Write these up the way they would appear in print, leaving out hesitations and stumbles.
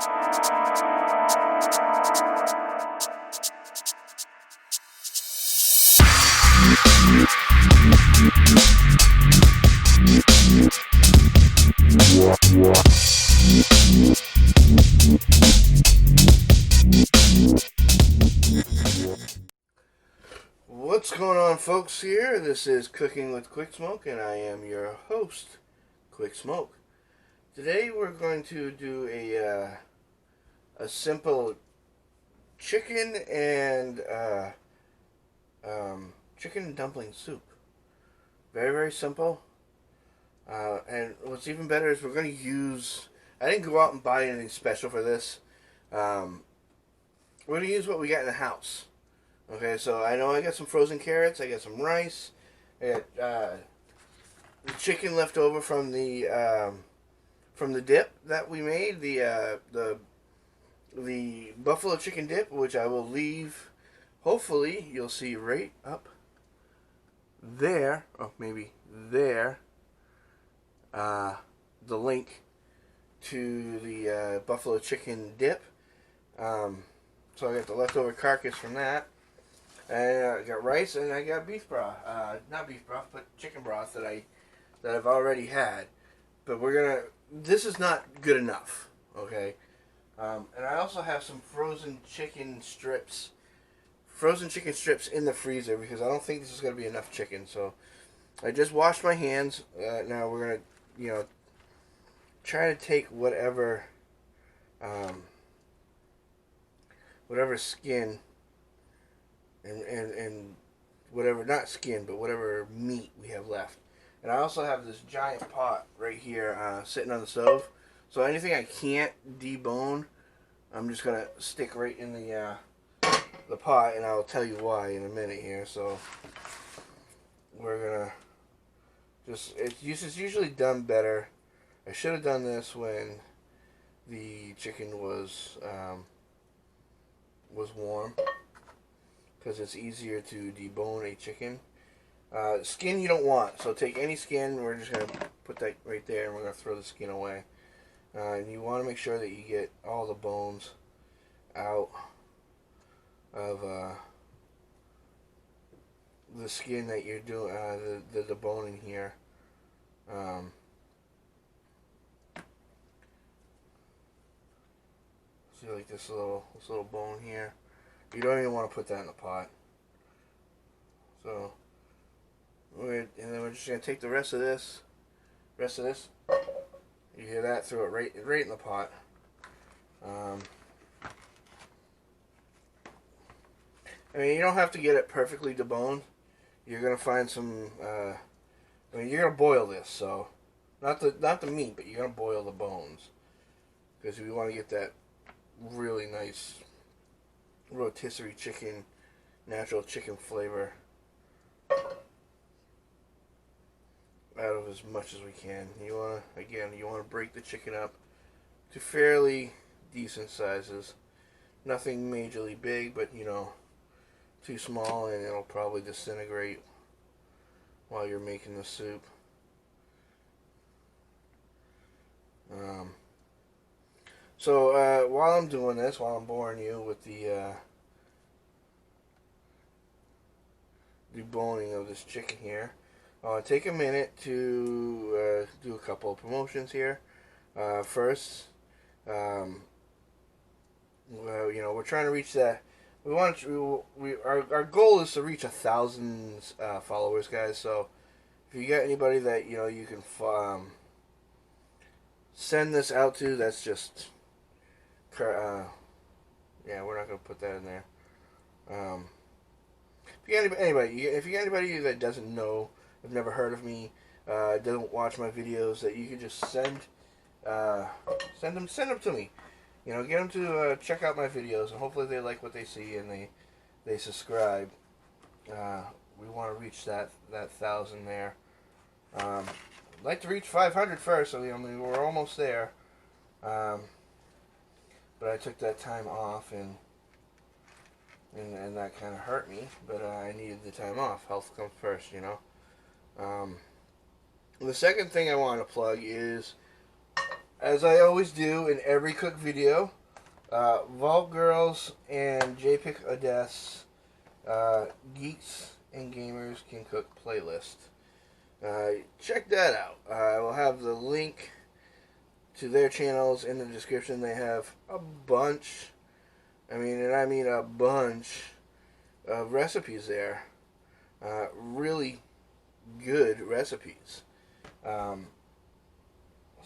What's going on, folks? Here, this is Cooking with Quick Smoke, and I am your host, Quick Smoke. Today, we're going to do a simple chicken and dumpling soup. Very, very simple. And what's even better is we're going to use. I didn't go out and buy anything special for this. We're going to use what we got in the house. Okay, so I know I got some frozen carrots, I got some rice, I got the chicken left over from the dip that we made, the buffalo chicken dip, which I will leave. Hopefully, you'll see right up there, or maybe there, the link to the buffalo chicken dip. So I got the leftover carcass from that. And I got rice and I got beef broth. Not beef broth, but chicken broth that I've already had. But this is not good enough, okay? And I also have some frozen chicken strips in the freezer because I don't think this is going to be enough chicken. So I just washed my hands. Now we're going to, try to take whatever skin and whatever, not skin, but whatever meat we have left. And I also have this giant pot right here sitting on the stove. So anything I can't debone, I'm just going to stick right in the pot, and I'll tell you why in a minute here. So we're going to it's usually done better. I should have done this when the chicken was warm, because it's easier to debone a chicken. Skin you don't want, so take any skin. We're just going to put that right there, and we're going to throw the skin away. And you want to make sure that you get all the bones out of the skin that you're doing, the deboning here. See, like this little bone here. You don't even want to put that in the pot. So, and then we're just going to take the rest of this. You hear that? Throw it right in the pot. I mean, you don't have to get it perfectly deboned. You're going to find some, you're going to boil this, so, not the meat, but you're going to boil the bones. Because we want to get that really nice rotisserie chicken, natural chicken flavor out of as much as we can. You want to break the chicken up to fairly decent sizes. Nothing majorly big, but too small and it'll probably disintegrate while you're making the soup. So while I'm doing this, while I'm boring you with the deboning of this chicken here, I'll take a minute to do a couple of promotions here. First, we're trying to reach that. Our goal is to reach 1,000 followers, guys. So if you got anybody that you can send this out to, that's just we're not gonna put that in there. If you got anybody that doesn't know, have never heard of me, doesn't watch my videos, that you can just send them to me. Get them to check out my videos, and hopefully they like what they see and they subscribe. We want to reach that 1,000 there. I'd like to reach 500 first, so we're almost there. But I took that time off, and that kind of hurt me. But I needed the time off. Health comes first, The second thing I want to plug is as I always do in every cook video, Vault Girls and Japic Odess Geeks and Gamers Can Cook playlist. Check that out. I will have the link to their channels in the description. They have a bunch, I mean a bunch of recipes there. Really good recipes.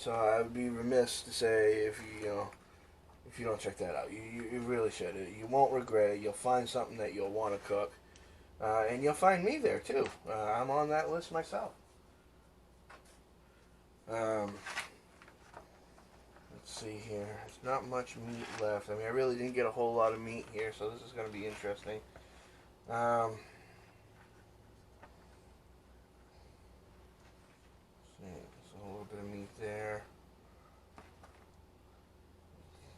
So I would be remiss to say if you don't check that out. You really should. You won't regret it. You'll find something that you'll want to cook. And you'll find me there too. I'm on that list myself. Let's see here. There's not much meat left. I mean, I really didn't get a whole lot of meat here, so this is going to be interesting. There's a little bit of meat there.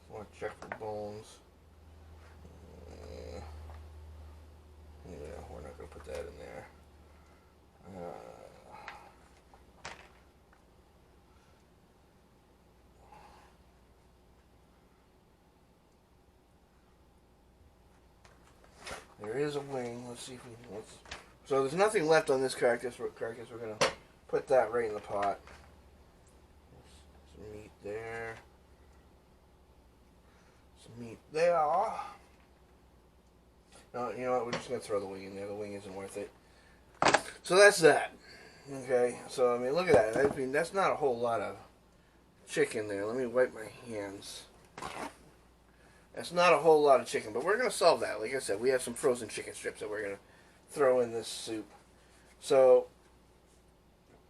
I want to check for bones. Yeah, we're not going to put that in there. There is a wing. Let's see if we can. So there's nothing left on this carcass. We're going to put that right in the pot. Some meat there. Some meat there. No, you know what? We're just going to throw the wing in there. The wing isn't worth it. So that's that. Okay. So, I mean, look at that. I mean, that's not a whole lot of chicken there. Let me wipe my hands. That's not a whole lot of chicken, but we're going to solve that. Like I said, we have some frozen chicken strips that we're going to throw in this soup. So,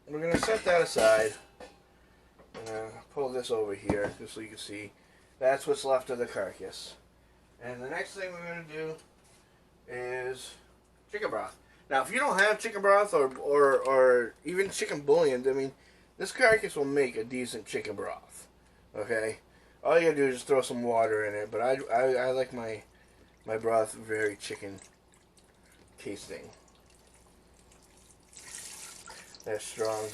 we're going to set that aside. I'm going to pull this over here just so you can see. That's what's left of the carcass. And the next thing we're going to do is chicken broth. Now, if you don't have chicken broth or even chicken bouillon, I mean, this carcass will make a decent chicken broth. Okay? All you gotta do is just throw some water in it, but I like my broth very chicken tasting. That strong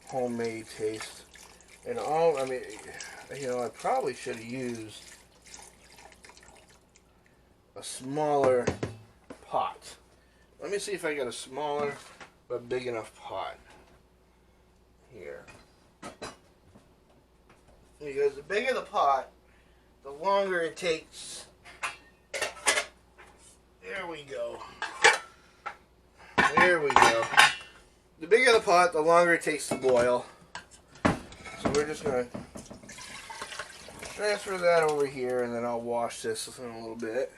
homemade taste. And I mean, you know, I probably should have used a smaller pot. Let me see if I got a smaller but big enough pot here. Because the bigger the pot, the longer it takes. There we go. There we go. The bigger the pot, the longer it takes to boil. So we're just going to transfer that over here, and then I'll wash this in a little bit.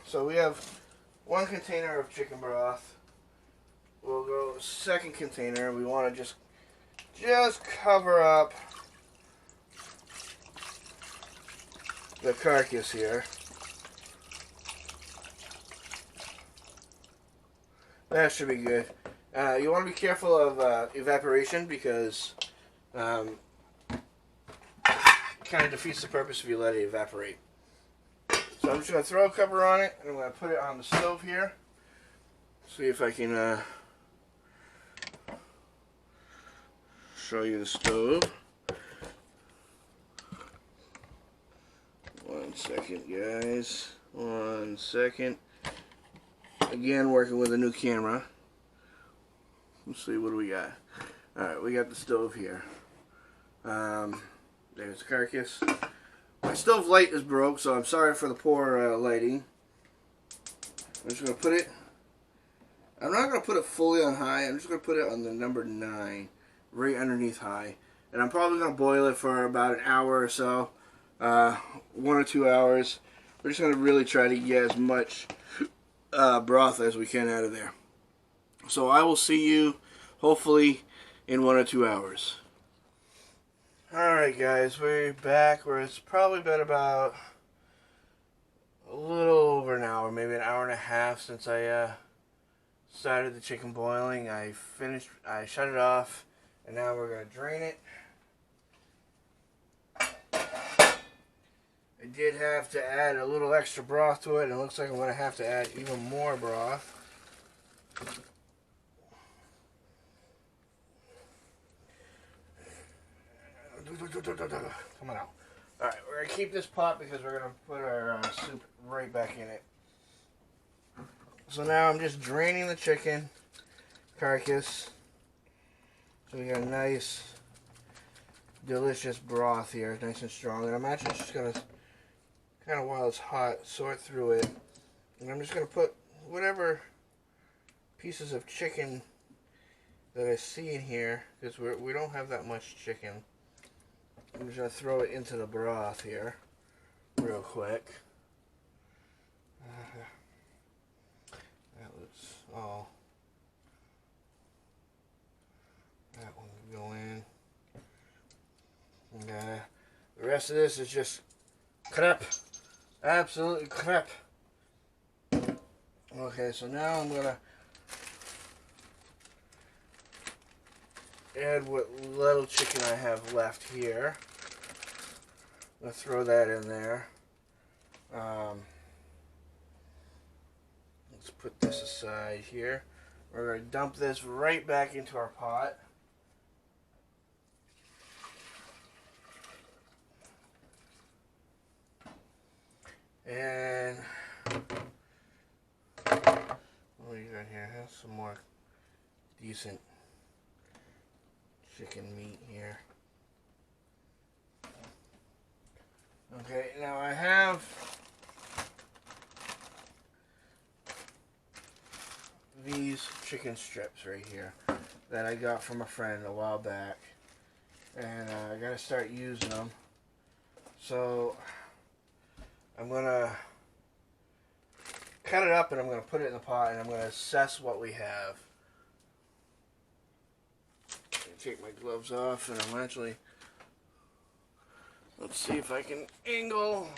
So we have one container of chicken broth. We'll go second container. We want to just cover up the carcass here. That should be good. You want to be careful of evaporation because it kind of defeats the purpose if you let it evaporate. So I'm just going to throw a cover on it, and I'm going to put it on the stove here. See if I can show you the stove. 1 second, guys. 1 second. Again, working with a new camera. Let's see, what do we got? Alright, we got the stove here. There's the carcass. My stove light is broke, so I'm sorry for the poor lighting. I'm just going to put it... I'm not going to put it fully on high. I'm just going to put it on the number 9. Right underneath high. And I'm probably going to boil it for about an hour or so. 1 or 2 hours. We're just going to really try to get as much broth as we can out of there. So I will see you hopefully in 1 or 2 hours. Alright guys, we're back where it's probably been about a little over an hour, maybe an hour and a half since I started the chicken boiling. I shut it off, and now we're going to drain it. I did have to add a little extra broth to it, and it looks like I'm going to have to add even more broth. Come on out. Alright, we're going to keep this pot because we're going to put our soup right back in it. So now I'm just draining the chicken carcass. So we got a nice, delicious broth here, nice and strong. And I'm actually just going to, kind of while it's hot, sort through it. And I'm just going to put whatever pieces of chicken that I see in here, because we don't have that much chicken. I'm just going to throw it into the broth here real quick. That looks all. That one can go in. And, the rest of this is just crap. Absolutely crap. Okay, so now I'm going to add what little chicken I have left here. I'm going to throw that in there. Let's put this aside here. We're going to dump this right back into our pot. And what do you got here? Have some more decent chicken meat here. Okay, now I have these chicken strips right here that I got from a friend a while back, and I gotta start using them. So I'm gonna cut it up and I'm gonna put it in the pot and I'm gonna assess what we have. Take my gloves off and I'm actually, let's see if I can angle.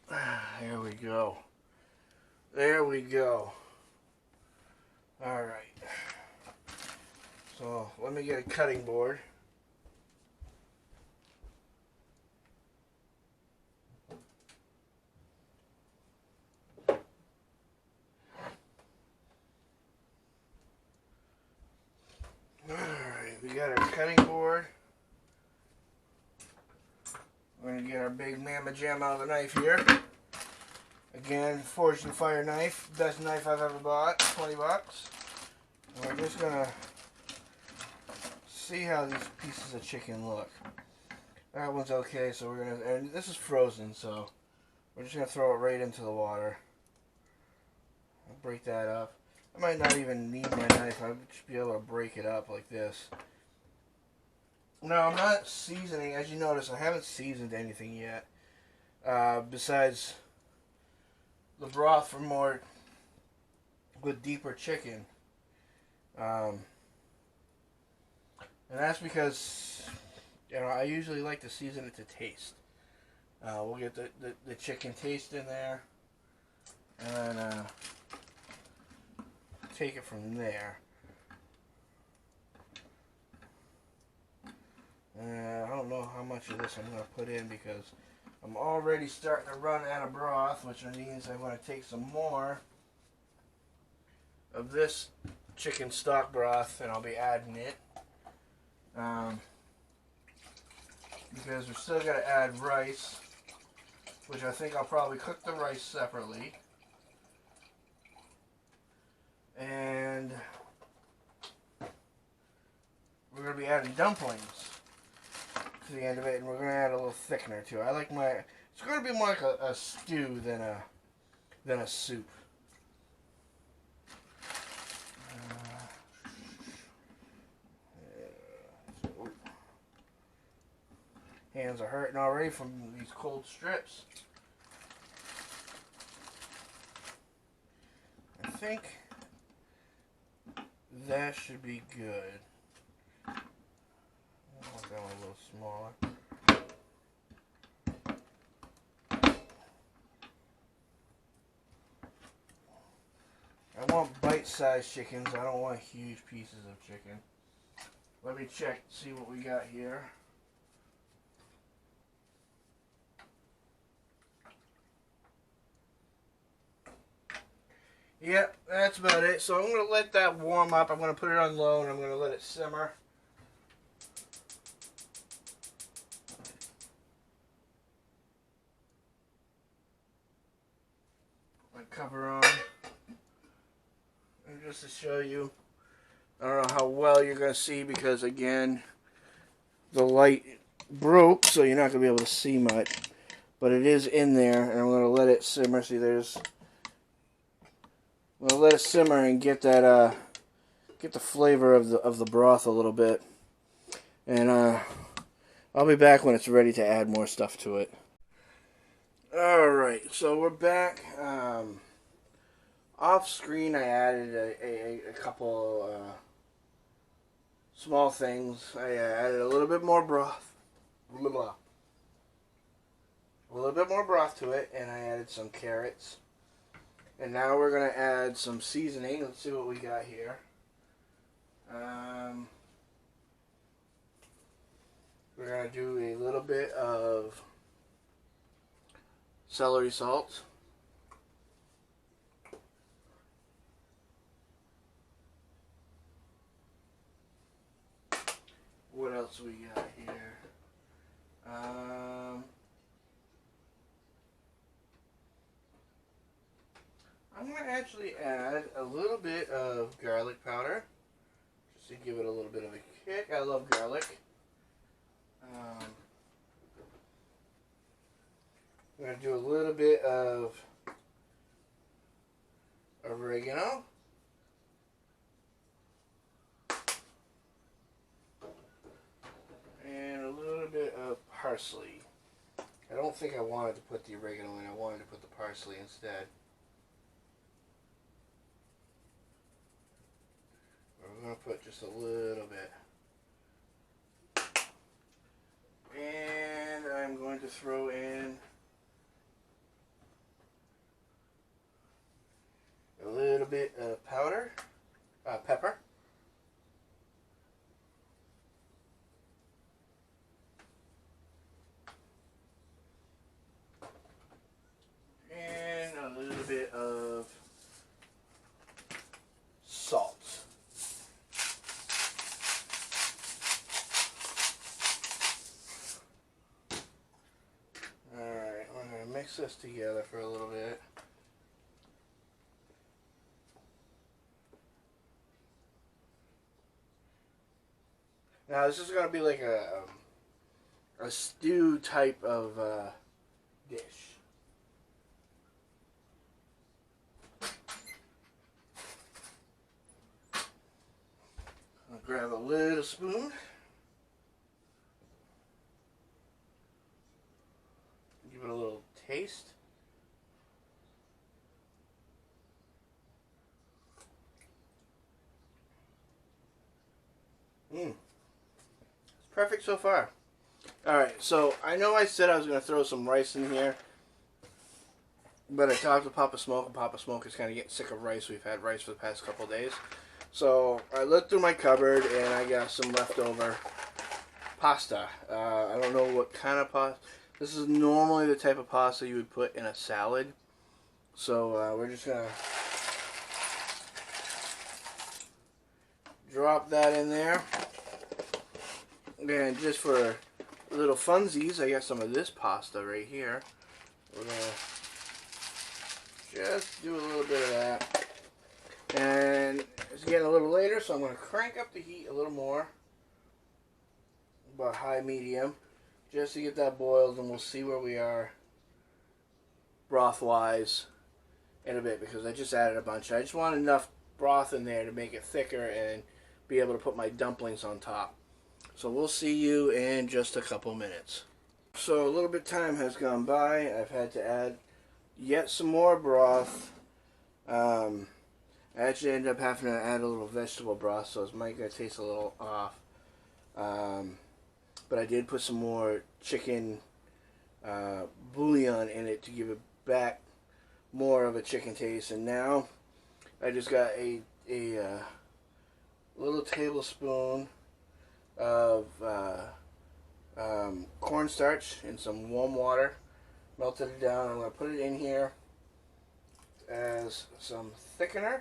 There we go. There we go. All right. So let me get a cutting board. Alright, we got our cutting board. We're going to get our big Mama Jam out of the knife here. Again, Forged and Fire knife. Best knife I've ever bought. 20 bucks. And we're just going to see how these pieces of chicken look. That one's okay, so we're going to, and this is frozen, so we're just going to throw it right into the water. I'll break that up. I might not even need my knife. I should be able to break it up like this. Now, I'm not seasoning. As you notice, I haven't seasoned anything yet. Besides the broth for more with deeper chicken. And that's because, you know, I usually like to season it to taste. We'll get the chicken taste in there. And then take it from there. I don't know how much of this I'm going to put in because I'm already starting to run out of broth, which means I'm going to take some more of this chicken stock broth and I'll be adding it. Because we're still going to add rice, which I think I'll probably cook the rice separately. And we're going to be adding dumplings to the end of it, and we're going to add a little thickener too. I like my, it's going to be more like a stew than a soup. Hands are hurting already from these cold strips. I think that should be good. I want that one a little smaller. I want bite-sized chickens. I don't want huge pieces of chicken. Let me check, see what we got here. Yep, that's about it. So I'm going to let that warm up. I'm going to put it on low and I'm going to let it simmer. My cover on. And just to show you, I don't know how well you're going to see because, again, the light broke, so you're not going to be able to see much. But it is in there, and I'm going to let it simmer. See, there's... I'm going to let it simmer and get that, get the flavor of the broth a little bit. And, I'll be back when it's ready to add more stuff to it. Alright, so we're back. Off screen, I added a couple small things. I added a little bit more broth. Blah, blah. A little bit more broth to it, and I added some carrots. And now we're going to add some seasoning. Let's see what we got here. We're going to do a little bit of celery salt. What else we got here? I'm going to actually add a little bit of garlic powder, just to give it a little bit of a kick. I love garlic. I'm going to do a little bit of oregano. And a little bit of parsley. I don't think I wanted to put the oregano in. I wanted to put the parsley instead. We're going to put just a little bit. And I'm going to throw in a little bit of pepper. And a little bit of salt. Alright, we're going to mix this together for a little bit. Now this is going to be like a stew type of dish. I'll grab a little spoon. Give it a little taste. It's perfect so far. Alright, so I know I said I was going to throw some rice in here, but I talked to Papa Smoke, and Papa Smoke is kind of getting sick of rice. We've had rice for the past couple days. So I looked through my cupboard and I got some leftover pasta. I don't know what kind of pasta. This is normally the type of pasta you would put in a salad. So we're just going to drop that in there. And just for little funsies, I got some of this pasta right here. We're going to just do a little bit of that. And it's getting a little later, so I'm going to crank up the heat a little more. About high-medium. Just to get that boiled, and we'll see where we are broth-wise in a bit, because I just added a bunch. I just want enough broth in there to make it thicker and be able to put my dumplings on top. So we'll see you in just a couple minutes. So a little bit of time has gone by. I've had to add yet some more broth. I actually ended up having to add a little vegetable broth, so it might taste a little off. But I did put some more chicken bouillon in it to give it back more of a chicken taste. And now I just got a little tablespoon of cornstarch in some warm water. Melted it down. I'm going to put it in here. as some thickener,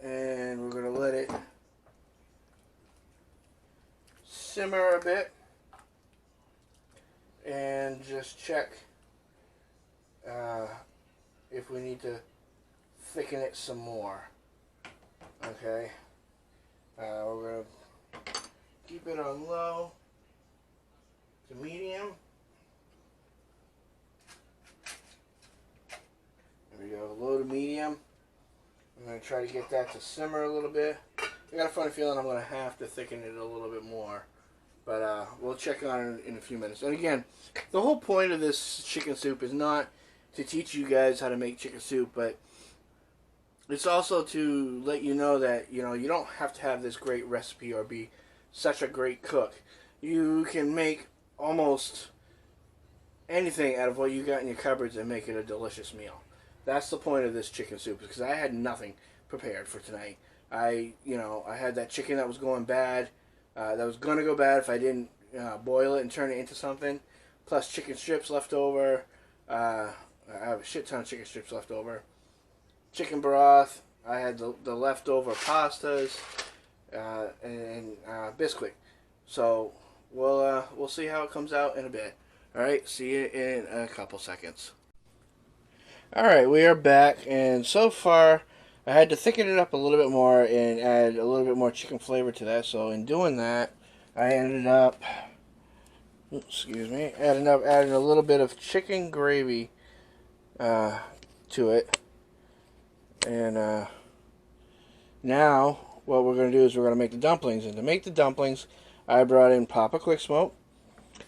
and we're going to let it simmer a bit and just check if we need to thicken it some more. Okay, we're going to keep it on low to medium. There we go, low to medium. I'm going to try to get that to simmer a little bit. I got a funny feeling I'm going to have to thicken it a little bit more. But we'll check on it in a few minutes. And again, the whole point of this chicken soup is not to teach you guys how to make chicken soup, but it's also to let you know that, you don't have to have this great recipe or be such a great cook. You can make almost anything out of what you got in your cupboards and make it a delicious meal. That's the point of this chicken soup, because I had nothing prepared for tonight. I had that chicken that was going bad, that was going to go bad if I didn't boil it and turn it into something, plus chicken strips left over. I have a shit ton of chicken strips left over. Chicken broth. I had the leftover pastas and Bisquick. So we'll see how it comes out in a bit. All right, see you in a couple seconds. All right, we are back, and so far I had to thicken it up a little bit more and add a little bit more chicken flavor to that. So in doing that, I ended up, adding a little bit of chicken gravy to it. And now what we're going to do is we're going to make the dumplings. And to make the dumplings, I brought in Papa Quick Smoke.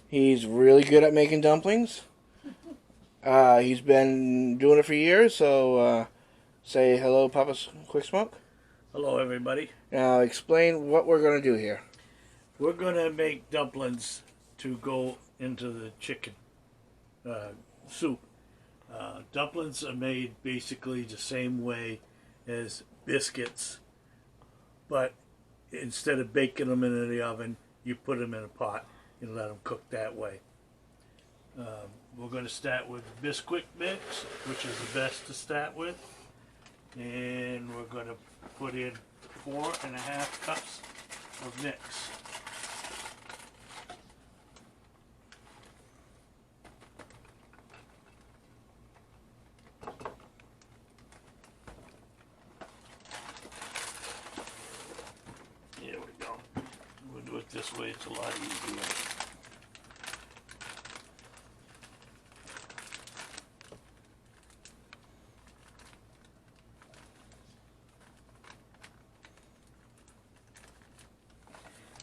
He's really good at making dumplings. He's been doing it for years, so say hello, Papa Quick Smoke. Hello, everybody. Now explain what we're going to do here. We're going to make dumplings to go into the chicken soup. Dumplings are made basically the same way as biscuits, but instead of baking them in the oven, you put them in a pot and let them cook that way. We're going to start with Bisquick mix, which is the best to start with, and we're going to put in 4.5 cups of mix. There we go. We'll do it this way, it's a lot easier.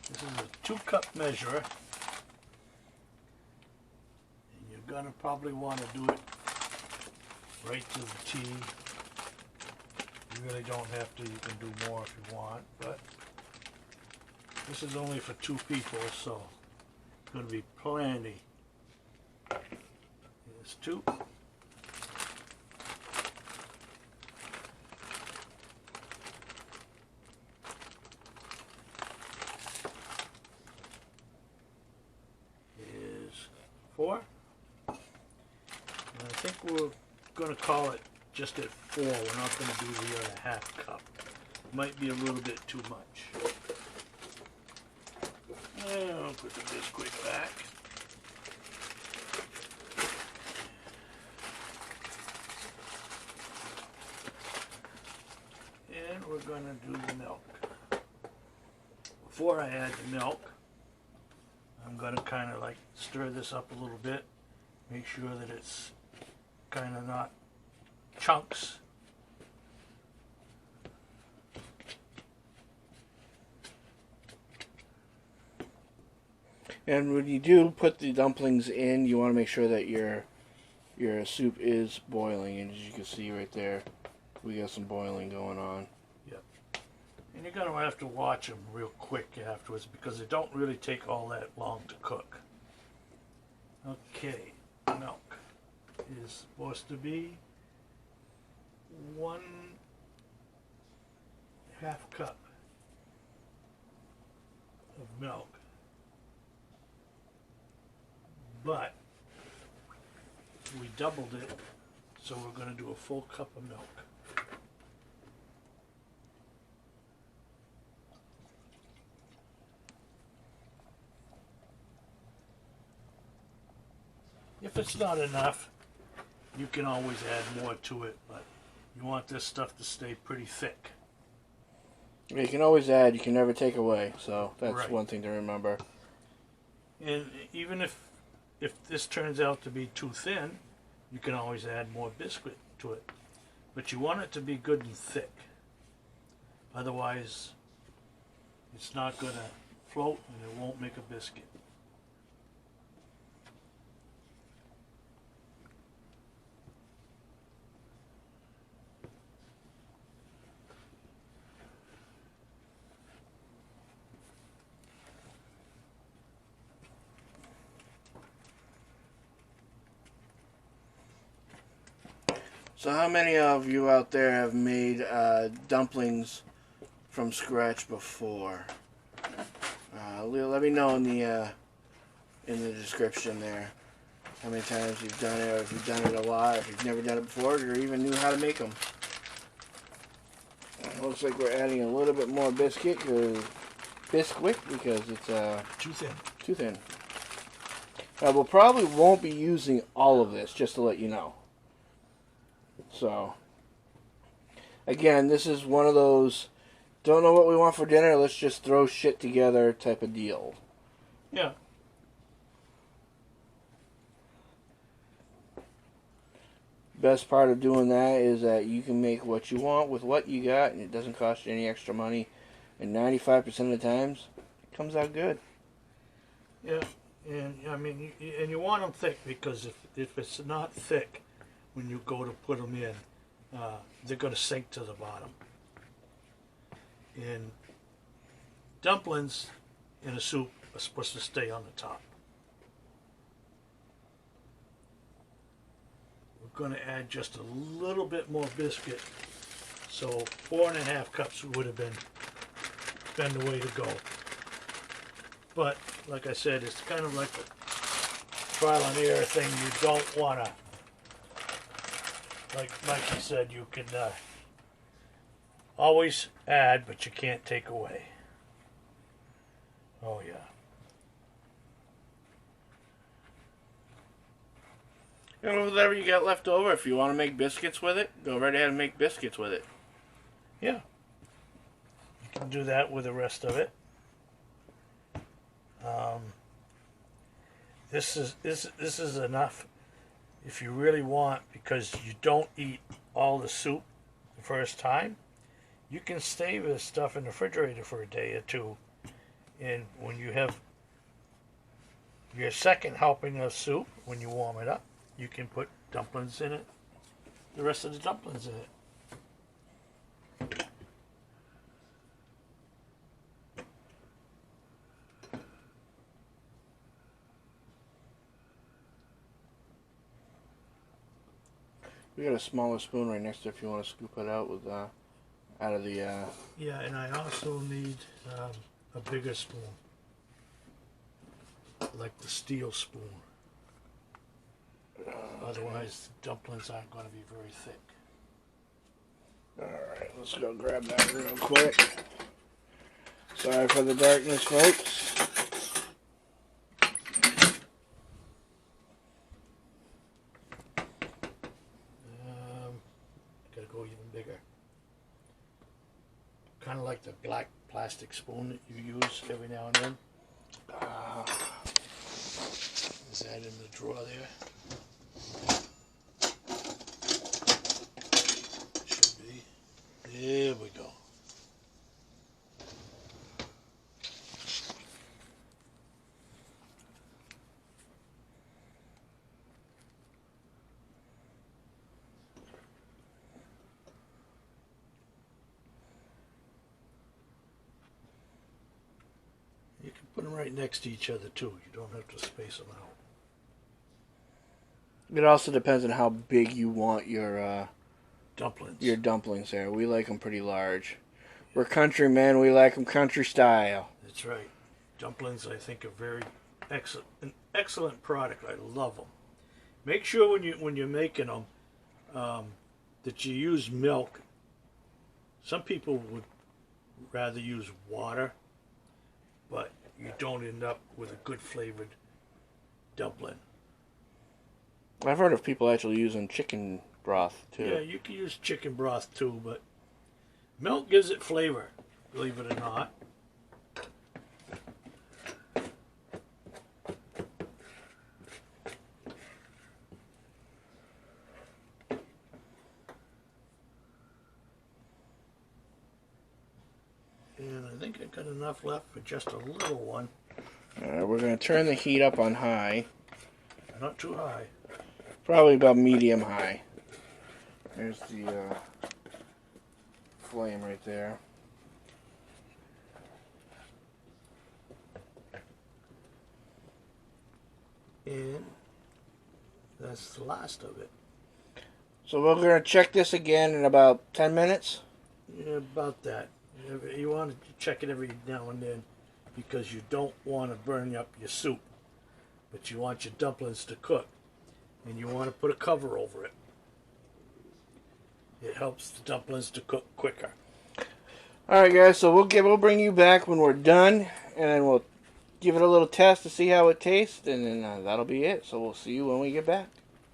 This is a 2-cup measure, and you're going to probably want to do it right to the T. You really don't have to, you can do more if you want, but this is only for 2 people, so it's going to be plenty. Here's 2. Here's 4. And I think we're going to call it just at 4. We're not going to do the other half cup. Might be a little bit too much. And I'll put the Bisquick back. And we're going to do the milk. Before I add the milk, I'm going to kind of like stir this up a little bit. Make sure that it's kind of not chunks. And when you do put the dumplings in, you want to make sure that your soup is boiling. And as you can see right there, we got some boiling going on. Yep. And you're going to have to watch them real quick afterwards because they don't really take all that long to cook. Okay, milk is supposed to be 1/2 cup of milk. But we doubled it, So we're going to do a full cup of milk. If it's not enough, you can always add more to it, but you want this stuff to stay pretty thick. You can always add, you can never take away, so that's Right. one thing to remember. And even if this turns out to be too thin, you can always add more biscuit to it. But you want it to be good and thick. Otherwise, it's not going to float and it won't make a biscuit. So how many of you out there have made dumplings from scratch before? Let me know in the description there how many times you've done it, or if you've done it a lot, if you've never done it before, or even knew how to make them. Looks like we're adding a little bit more biscuit because it's Too thin. too thin. We probably won't be using all of this, just to let you know. So, again, this is one of those don't know what we want for dinner, let's just throw shit together type of deal. Yeah. Best part of doing that is that you can make what you want with what you got, and it doesn't cost you any extra money. And 95% of the times, it comes out good. Yeah. And I mean, and you want them thick because if it's not thick, when you go to put them in, they're going to sink to the bottom. And dumplings in a soup are supposed to stay on the top. We're going to add just a little bit more biscuit, so 4.5 cups would have been the way to go. But like I said, it's kind of like a trial and error thing. You don't want to, like Mikey said, you can always add, but you can't take away. Oh yeah. And whatever you got left over, if you want to make biscuits with it, go right ahead and make biscuits with it. Yeah. You can do that with the rest of it. This is enough if you really want, because you don't eat all the soup the first time. You can save this stuff in the refrigerator for a day or two, and when you have your second helping of soup, when you warm it up, you can put dumplings in it, the rest of the dumplings in it. We got a smaller spoon right next to it if you want to scoop it out with out of the. Yeah, and I also need a bigger spoon, like the steel spoon. Otherwise, the dumplings aren't going to be very thick. Alright, let's go grab that real quick. Sorry for the darkness, folks. Gotta go even bigger. Kind of like the black plastic spoon that you use every now and then. Is that in the drawer there? Should be. There we go. You can put them right next to each other too. You don't have to space them out. It also depends on how big you want your Dumplings. dumplings there. We like them pretty large. We're countrymen. We like them country style. That's right. Dumplings, I think, are an excellent product. I love them. Make sure when you're making them, that you use milk. Some people would rather use water, but you don't end up with a good flavored dumpling. I've heard of people actually using chicken broth too. Yeah, you can use chicken broth too, but milk gives it flavor, believe it or not. And I think I got enough left for just a little one. We're going to turn the heat up on high. Not too high. Probably about medium high. There's the flame right there. And that's the last of it. So we're going to check this again in about 10 minutes? Yeah, about that. You want to check it every now and then because you don't want to burn up your soup, but you want your dumplings to cook, and you want to put a cover over it. It helps the dumplings to cook quicker. Alright guys, so we'll bring you back when we're done, and then we'll give it a little test to see how it tastes, and then that'll be it. So we'll see you when we get back.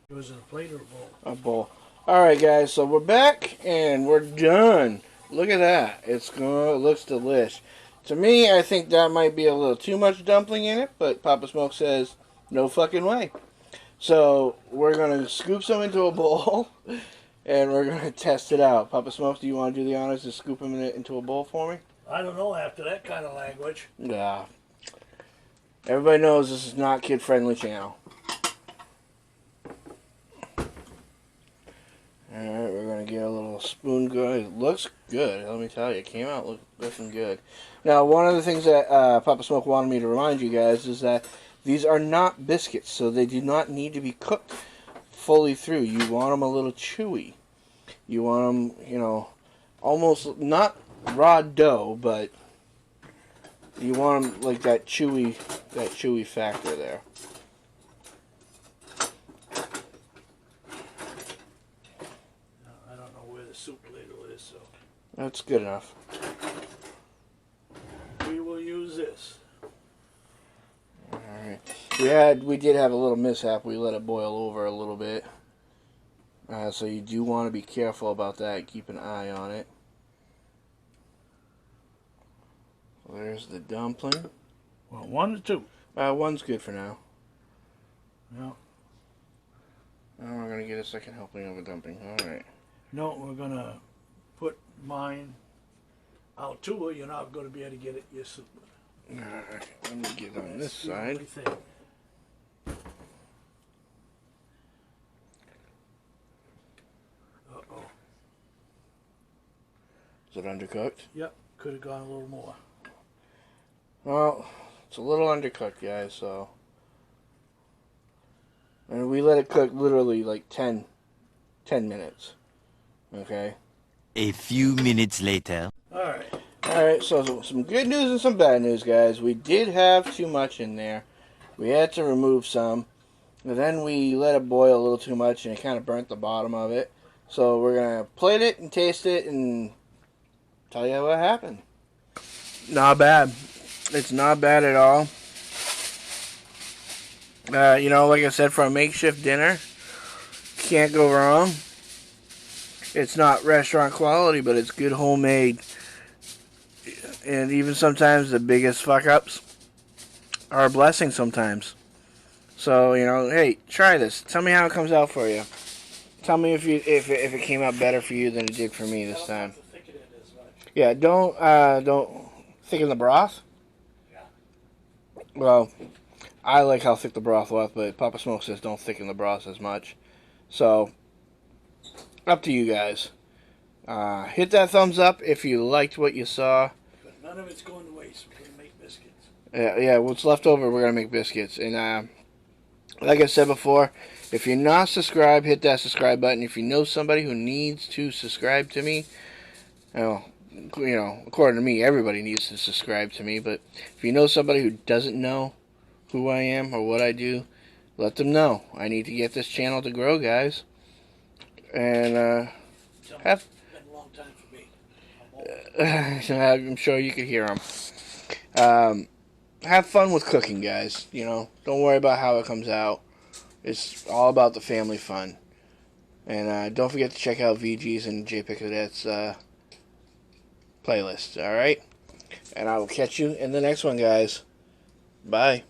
It was in a plate or a bowl? A bowl. Alright guys, so we're back, and we're done. Look at that. It looks delish. To me, I think that might be a little too much dumpling in it, but Papa Smoke says, no fucking way. So, we're going to scoop some into a bowl, and we're going to test it out. Papa Smoke, do you want to do the honors to scoop them into a bowl for me? I don't know after that kind of language. Yeah. Everybody knows this is not kid-friendly channel. Alright, we're going to get a little spoon going. It looks good, let me tell you. It came out looking good. Now, one of the things that Papa Smoke wanted me to remind you guys is that these are not biscuits, so they do not need to be cooked fully through. You want them a little chewy. You want them, you know, almost not raw dough, but you want them like that chewy factor there. I don't know where the soup ladle is, so That's good enough. we will use this. Alright. We did have a little mishap. We let it boil over a little bit. So you do want to be careful about that. Keep an eye on it. So there's the dumpling. Well, 1 or 2? One's good for now. No. Now we're going to get a second helping of a dumpling. Alright. No, we're going to put mine out too, or you're not going to be able to get it your soup. Alright, let me get on this side. Uh-oh. Is it undercooked? Yep, could have gone a little more. Well, it's a little undercooked, guys, so. And we let it cook literally like 10 minutes. Okay? A few minutes later. Alright. Alright, so some good news and some bad news, guys. We did have too much in there. We had to remove some. And then we let it boil a little too much and it kind of burnt the bottom of it. So we're going to plate it and taste it and tell you what happened. Not bad. It's not bad at all. You know, like I said, for a makeshift dinner, can't go wrong. It's not restaurant quality, but it's good homemade. And even sometimes the biggest fuck-ups are a blessing sometimes. So, you know, hey, try this. Tell me how it comes out for you. Tell me if it came out better for you than it did for me this time. Yeah, don't thicken the broth. Well, I like how thick the broth was, but Papa Smoke says don't thicken the broth as much. So, up to you guys. Hit that thumbs up if you liked what you saw. But none of it's going to waste. We're going to make biscuits. Yeah, what's left over, we're going to make biscuits. And, like I said before, if you're not subscribed, hit that subscribe button. If you know somebody who needs to subscribe to me, you know, according to me, everybody needs to subscribe to me. But if you know somebody who doesn't know who I am or what I do, let them know. I need to get this channel to grow, guys. And have. It's been a long time for me. I'm sure you could hear them. Have fun with cooking, guys. You know, don't worry about how it comes out. It's all about the family fun. And don't forget to check out VG's and Japic Cadet's playlist. All right, and I will catch you in the next one, guys. Bye.